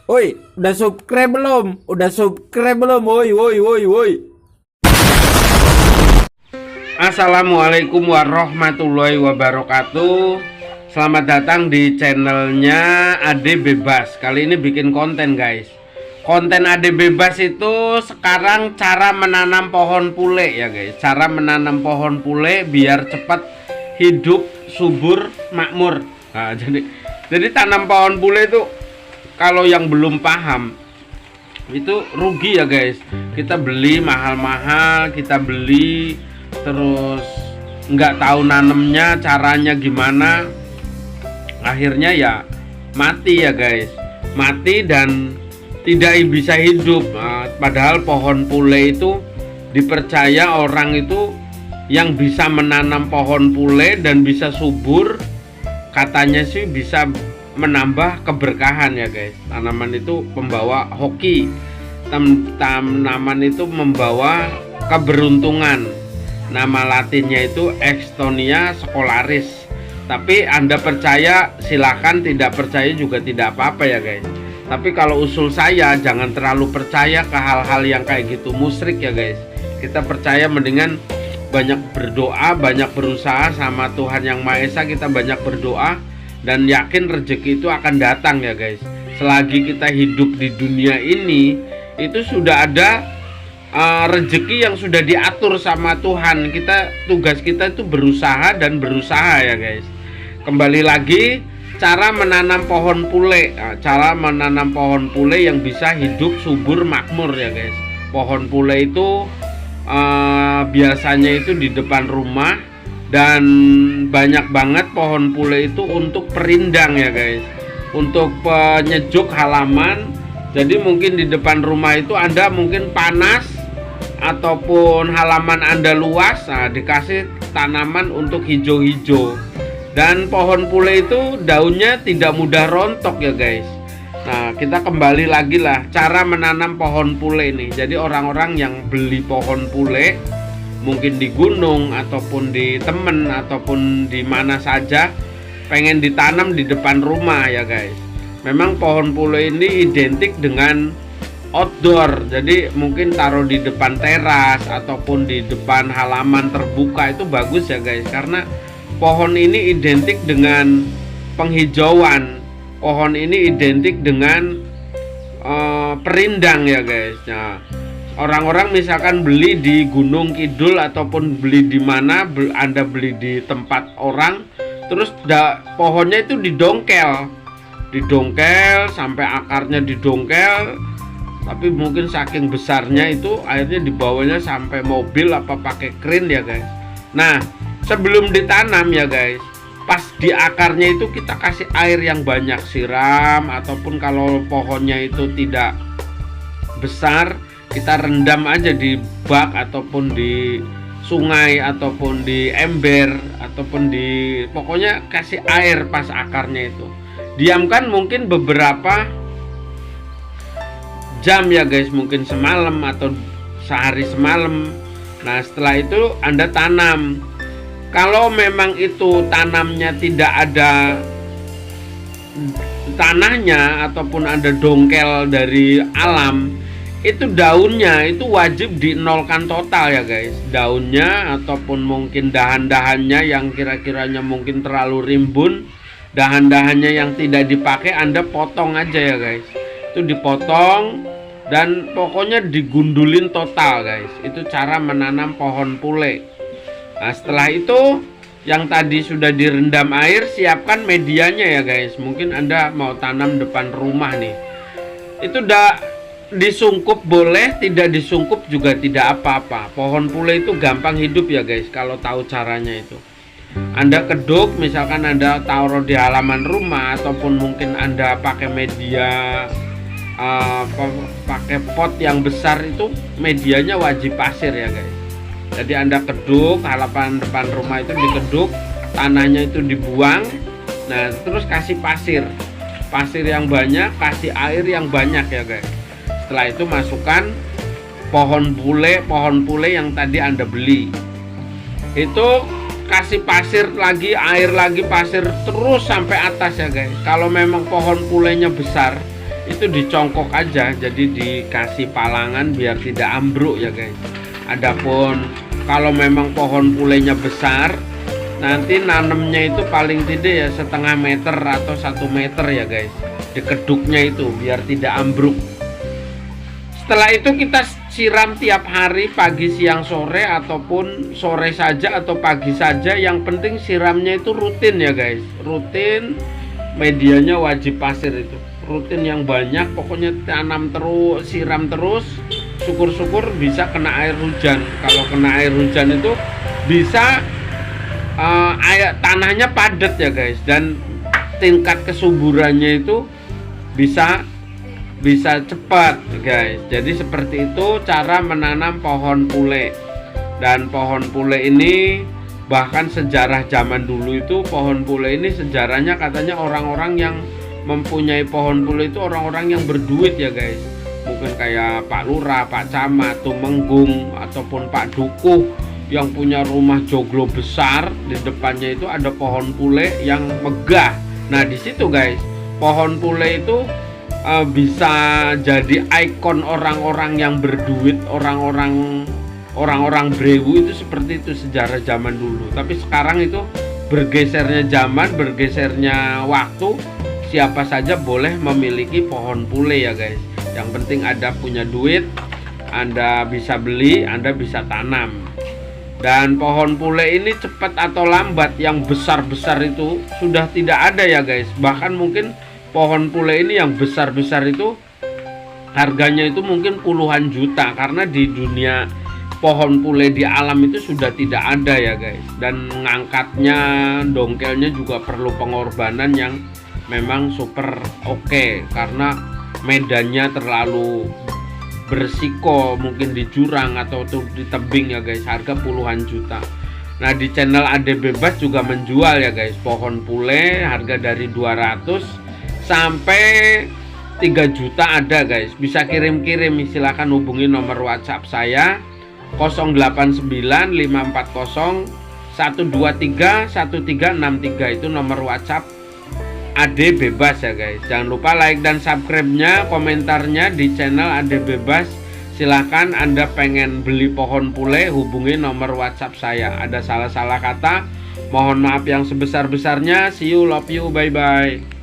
Woi, udah subscribe belum? Udah subscribe belum? Woi, woi, woi, woi. Assalamualaikum warahmatullahi wabarakatuh. Selamat datang di channelnya Ade Bebas. Kali ini bikin konten, guys. Konten Ade Bebas itu sekarang cara menanam pohon pule ya, guys. Cara menanam pohon pule biar cepat hidup, subur, makmur. Nah, jadi tanam pohon pule itu kalau yang belum paham itu rugi ya, guys. Kita beli mahal-mahal, kita beli terus nggak tahu nanemnya, caranya gimana, akhirnya ya mati ya, guys. Mati dan tidak bisa hidup. Padahal pohon pule itu dipercaya orang itu yang bisa menanam pohon pule dan bisa subur, katanya sih bisa menambah keberkahan ya, guys. Tanaman itu pembawa hoki, tanaman itu membawa keberuntungan. Nama latinnya itu Extonia scolaris. Tapi Anda percaya silahkan, tidak percaya juga tidak apa-apa ya, guys. Tapi kalau usul saya, jangan terlalu percaya ke hal-hal yang kayak gitu, musyrik ya, guys. Kita percaya mendingan banyak berdoa, banyak berusaha sama Tuhan Yang Maha Esa. Kita banyak berdoa dan yakin rezeki itu akan datang ya, guys. Selagi kita hidup di dunia ini, itu sudah ada rezeki yang sudah diatur sama Tuhan. Tugas kita itu berusaha dan berusaha ya, guys. Kembali lagi, cara menanam pohon pule. Cara menanam pohon pule yang bisa hidup subur makmur ya, guys. Pohon pule itu biasanya itu di depan rumah. Dan banyak banget pohon pule itu untuk perindang ya, guys, untuk penyejuk halaman. Jadi mungkin di depan rumah itu Anda mungkin panas ataupun halaman Anda luas, dikasih tanaman untuk hijau-hijau. Dan pohon pule itu daunnya tidak mudah rontok ya, guys. Nah, kita kembali lagi lah cara menanam pohon pule ini. Jadi orang-orang yang beli pohon pule mungkin di gunung ataupun di temen ataupun di mana saja, pengen ditanam di depan rumah ya, guys. Memang pohon pule ini identik dengan outdoor. Jadi mungkin taruh di depan teras ataupun di depan halaman terbuka itu bagus ya, guys. Karena pohon ini identik dengan penghijauan. Pohon ini identik dengan perindang ya, guys. Nah, orang-orang misalkan beli di Gunung Kidul ataupun beli di mana, Anda beli di tempat orang, terus pohonnya itu didongkel sampai akarnya didongkel, tapi mungkin saking besarnya itu akhirnya dibawanya sampai mobil apa pakai kren ya, guys. Nah, sebelum ditanam ya, guys, pas di akarnya itu kita kasih air yang banyak, siram, ataupun kalau pohonnya itu tidak besar, kita rendam aja di bak ataupun di sungai ataupun di ember ataupun pokoknya kasih air pas akarnya itu. Diamkan mungkin beberapa jam ya, guys, mungkin semalam atau sehari semalam. Nah, setelah itu Anda tanam. Kalau memang itu tanamnya tidak ada tanahnya ataupun ada dongkel dari alam, itu daunnya itu wajib dinolkan total ya, guys. Daunnya ataupun mungkin dahan-dahannya yang kira-kiranya mungkin terlalu rimbun, dahan-dahannya yang tidak dipakai Anda potong aja ya, guys. Itu dipotong dan pokoknya digundulin total, guys. Itu cara menanam pohon pule. Nah, setelah itu yang tadi sudah direndam air, siapkan medianya ya, guys. Mungkin Anda mau tanam depan rumah nih. Itu udah disungkup boleh, tidak disungkup juga tidak apa-apa. Pohon pule itu gampang hidup ya, guys, kalau tahu caranya itu. Anda keduk, misalkan Anda taruh di halaman rumah ataupun mungkin Anda pakai media pakai pot yang besar, itu medianya wajib pasir ya, guys. Jadi Anda keduk, halaman depan rumah itu dikeduk, tanahnya itu dibuang. Nah, terus kasih pasir yang banyak, kasih air yang banyak ya, guys. Setelah itu masukkan pohon pule yang tadi Anda beli. Itu kasih pasir lagi, air lagi, pasir terus sampai atas ya guys. Kalau memang pohon pulenya besar, itu dicongkok aja, jadi dikasih palangan biar tidak ambruk ya guys. Adapun kalau memang pohon pulenya besar, nanti nanemnya itu paling tidak ya setengah meter atau 1 meter ya guys, dikeduknya itu biar tidak ambruk. Setelah itu kita siram tiap hari, pagi, siang, sore, ataupun sore saja atau pagi saja. Yang penting siramnya itu rutin ya guys, rutin. Medianya wajib pasir itu rutin yang banyak, pokoknya tanam terus, siram terus. Syukur-syukur bisa kena air hujan. Kalau kena air hujan itu bisa air tanahnya padat ya guys, dan tingkat kesuburannya itu bisa cepat guys. Jadi seperti itu cara menanam pohon pule. Dan pohon pule ini bahkan sejarah zaman dulu itu, pohon pule ini sejarahnya katanya orang-orang yang mempunyai pohon pule itu orang-orang yang berduit ya guys. Mungkin kayak Pak Lurah, Pak Camat, Tumenggung, ataupun Pak Dukuh yang punya rumah joglo besar, di depannya itu ada pohon pule yang megah. Nah di situ guys, pohon pule itu bisa jadi ikon orang-orang yang berduit, orang-orang brewu itu seperti itu sejarah zaman dulu. Tapi sekarang itu bergesernya zaman, bergesernya waktu, siapa saja boleh memiliki pohon pule ya guys. Yang penting Anda punya duit, Anda bisa beli, Anda bisa tanam. Dan pohon pule ini cepat atau lambat yang besar-besar itu sudah tidak ada ya guys. Bahkan mungkin pohon pule ini yang besar-besar itu harganya itu mungkin puluhan juta, karena di dunia pohon pule di alam itu sudah tidak ada ya guys. Dan ngangkatnya, dongkelnya juga perlu pengorbanan yang memang super oke, karena medannya terlalu bersiko, mungkin di jurang atau di tebing ya guys, harga puluhan juta. Nah di channel Ade Bebas juga menjual ya guys, pohon pule harga dari 200 sampai 3 juta ada guys. Bisa kirim-kirim, silakan hubungi nomor WhatsApp saya 089540123163, itu nomor WhatsApp Ade Bebas ya guys. Jangan lupa like dan subscribe-nya, komentarnya di channel Ade Bebas. Silahkan Anda pengen beli pohon pule, hubungi nomor WhatsApp saya. Ada salah-salah kata, mohon maaf yang sebesar-besarnya. See you, love you, bye bye.